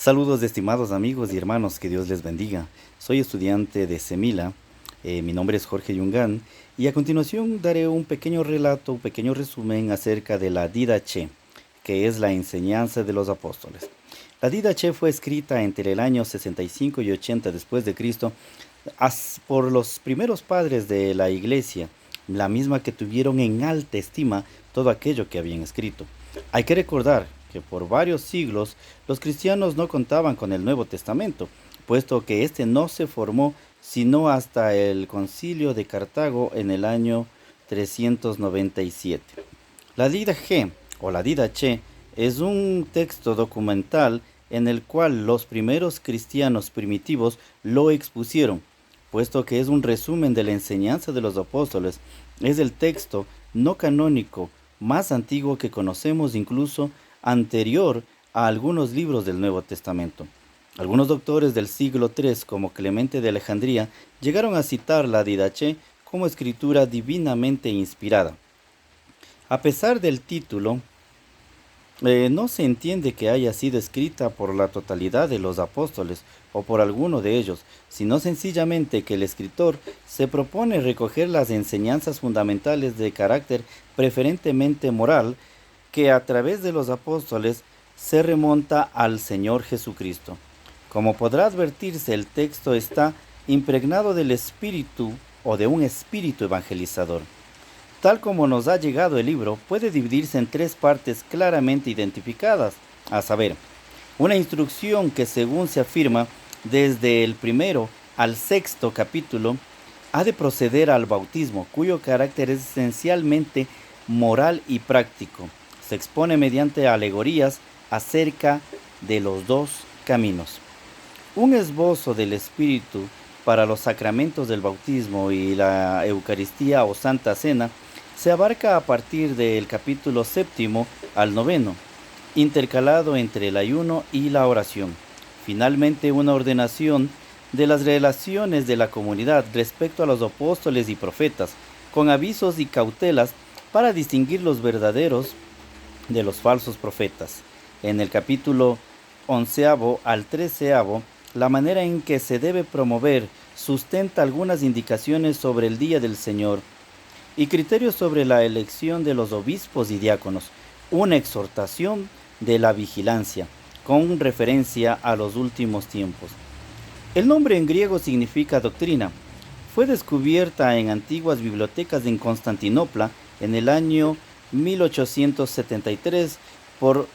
Saludos estimados amigos y hermanos, que Dios les bendiga. Soy estudiante de Semila, mi nombre es Jorge Yungán y a continuación daré un pequeño relato, un pequeño resumen acerca de la Didache, que es la enseñanza de los apóstoles. La Didache fue escrita entre el año 65 y 80 después de Cristo por los primeros padres de la iglesia, la misma que tuvieron en alta estima todo aquello que habían escrito. Hay que recordar que por varios siglos los cristianos no contaban con el Nuevo Testamento, puesto que éste no se formó sino hasta el Concilio de Cartago en el año 397. La Didache o la Didache es un texto documental en el cual los primeros cristianos primitivos lo expusieron, puesto que es un resumen de la enseñanza de los apóstoles. Es el texto no canónico más antiguo que conocemos, incluso anterior a algunos libros del Nuevo Testamento. Algunos doctores del siglo III, como Clemente de Alejandría, llegaron a citar la Didache como escritura divinamente inspirada. A pesar del título, no se entiende que haya sido escrita por la totalidad de los apóstoles o por alguno de ellos, sino sencillamente que el escritor se propone recoger las enseñanzas fundamentales de carácter preferentemente moral que a través de los apóstoles se remonta al Señor Jesucristo. Como podrá advertirse, el texto está impregnado del espíritu o de un espíritu evangelizador. Tal como nos ha llegado el libro, puede dividirse en tres partes claramente identificadas, a saber, una instrucción que, según se afirma, desde el primero al sexto capítulo, ha de proceder al bautismo, cuyo carácter es esencialmente moral y práctico. Se expone mediante alegorías acerca de los dos caminos. Un esbozo del Espíritu para los sacramentos del bautismo y la Eucaristía o Santa Cena se abarca a partir del capítulo séptimo al noveno, intercalado entre el ayuno y la oración. Finalmente, una ordenación de las relaciones de la comunidad respecto a los apóstoles y profetas, con avisos y cautelas para distinguir los verdaderos de los falsos profetas. En el capítulo 11 al 13, la manera en que se debe promover sustenta algunas indicaciones sobre el día del Señor y criterios sobre la elección de los obispos y diáconos, una exhortación de la vigilancia, con referencia a los últimos tiempos. El nombre en griego significa doctrina. Fue descubierta en antiguas bibliotecas en Constantinopla en el año 1873 por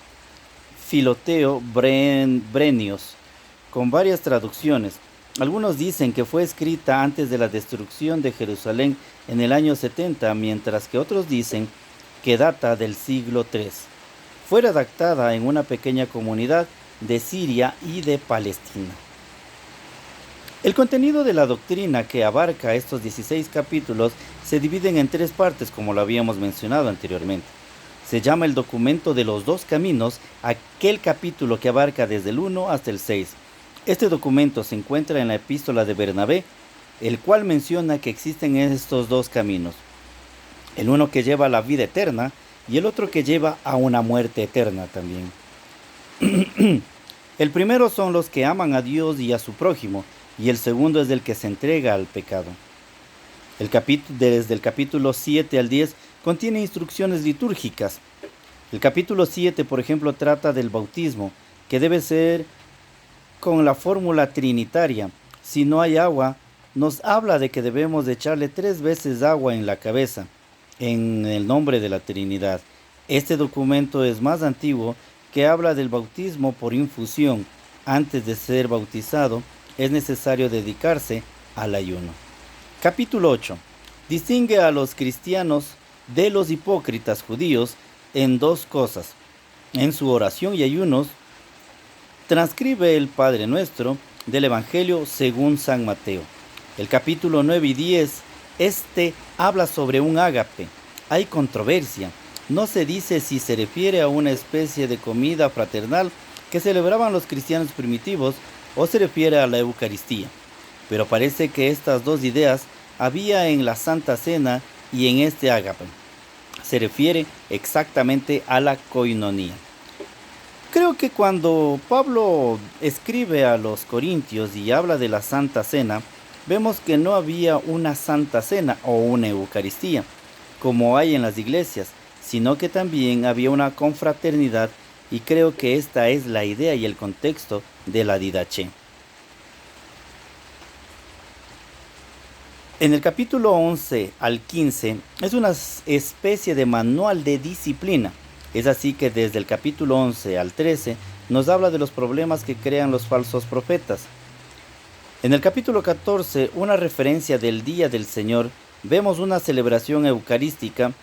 Filoteo Brenius, con varias traducciones. Algunos dicen que fue escrita antes de la destrucción de Jerusalén en el año 70, mientras que otros dicen que data del siglo III. Fue redactada en una pequeña comunidad de Siria y de Palestina. El contenido de la doctrina que abarca estos 16 capítulos se dividen en tres partes, como lo habíamos mencionado anteriormente. Se llama el documento de los dos caminos aquel capítulo que abarca desde el 1 hasta el 6. Este documento se encuentra en la epístola de Bernabé, el cual menciona que existen estos dos caminos. El uno que lleva a la vida eterna y el otro que lleva a una muerte eterna también. El primero son los que aman a Dios y a su prójimo, y el segundo es el que se entrega al pecado. Desde el capítulo 7 al 10 contiene instrucciones litúrgicas. El capítulo 7, por ejemplo, trata del bautismo, que debe ser con la fórmula trinitaria. Si no hay agua, nos habla de que debemos de echarle 3 veces agua en la cabeza, en el nombre de la Trinidad. Este documento es más antiguo, que habla del bautismo por infusión. Antes de ser bautizado, es necesario dedicarse al ayuno. Capítulo 8. Distingue a los cristianos de los hipócritas judíos en dos cosas. En su oración y ayunos, transcribe el Padre Nuestro del Evangelio según San Mateo. El capítulo 9 y 10, habla sobre un ágape. Hay controversia. No se dice si se refiere a una especie de comida fraternal que celebraban los cristianos primitivos o se refiere a la Eucaristía. Pero parece que estas dos ideas había en la Santa Cena y en este ágape. Se refiere exactamente a la coinonía. Creo que cuando Pablo escribe a los Corintios y habla de la Santa Cena, vemos que no había una Santa Cena o una Eucaristía, como hay en las iglesias, sino que también había una confraternidad y creo que esta es la idea y el contexto de la didache. En el capítulo 11 al 15 es una especie de manual de disciplina. Es así que desde el capítulo 11 al 13 nos habla de los problemas que crean los falsos profetas. En el capítulo 14, una referencia del Día del Señor, vemos una celebración eucarística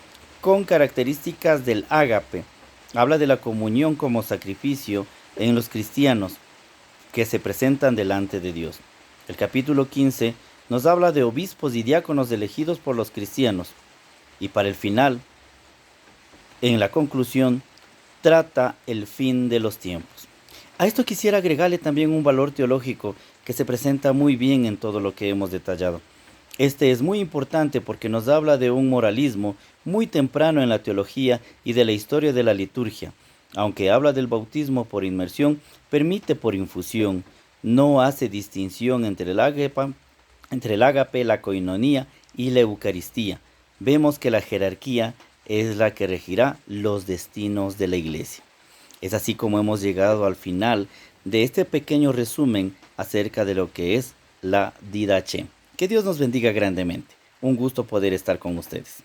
con características del ágape. Habla de la comunión como sacrificio en los cristianos que se presentan delante de Dios. El capítulo 15 nos habla de obispos y diáconos elegidos por los cristianos. Y para el final, en la conclusión, trata el fin de los tiempos. A esto quisiera agregarle también un valor teológico que se presenta muy bien en todo lo que hemos detallado. Este es muy importante porque nos habla de un moralismo muy temprano en la teología y de la historia de la liturgia. Aunque habla del bautismo por inmersión, permite por infusión, no hace distinción entre el ágape, la coinonía y la Eucaristía. Vemos que la jerarquía es la que regirá los destinos de la iglesia. Es así como hemos llegado al final de este pequeño resumen acerca de lo que es la didache. Que Dios nos bendiga grandemente. Un gusto poder estar con ustedes.